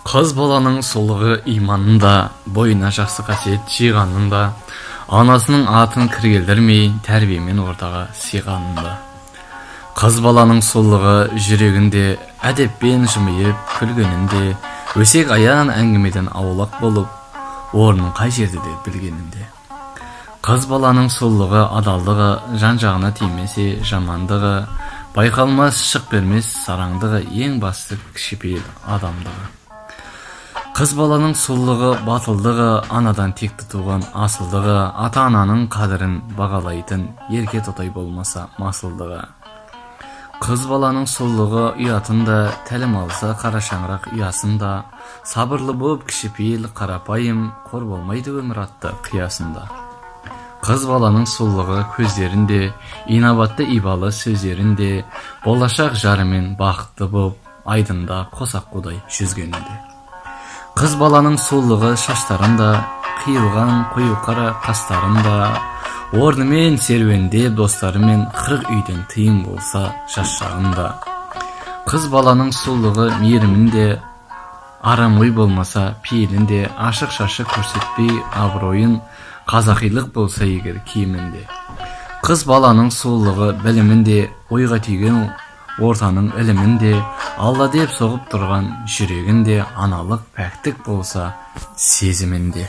Қыз баланың сұлығы иманында, бойына жақсы қасиет жиғанында, анасының атын кіргелдірмей, тәрбиемен ортаға сыйғанында. Қыз баланың сұлығы жүрегінде, әдеппен жымиып күлгенінде, өсек аян әңгімеден аулақ болып, орнын қай жерде де білгенінде. Қыз баланың сұлығы адалдығы, жан-жағына тимесе жамандығы, байқалмас шық бермес сараңдығы, ең басты кішіпейіл адамдығы. Қыз баланың сұлулығы, батылдығы, анадан текті туған асылдығы, ата-ананың қадірін бағалайтын, ерке тотай болмаса масылдығы. Қыз баланың сұлулығы ұятында, тәлім алса қара шаңырақ ұясында, сабырлы болып кішіпейіл қарапайым, қор болмайды өмір атты қиясында. Қыз баланың сұлулығы көздерінде, инабатты ибалы сөздерінде, болашақ жарымен бақытты болып, айдында қосақ қудай жүзгенінде. Қыз баланың сұлулығы шаштарында, қиылған қою қара қастарында, орнымен серуендеп достарымен 40 үйден тыйым болса жас шағында. Қыз баланың сұлулығы мейірімінде, арам ой болмаса пейілінде, ашық-шашық көрсетпей абыройын, қазақилық болса егер киімінде. Қыз баланың сұлулығы білімінде, ойға түйген ортаның ілімінде, алла деп соғып тұрған жүрегінде, аналық пәктік болса сезімінде.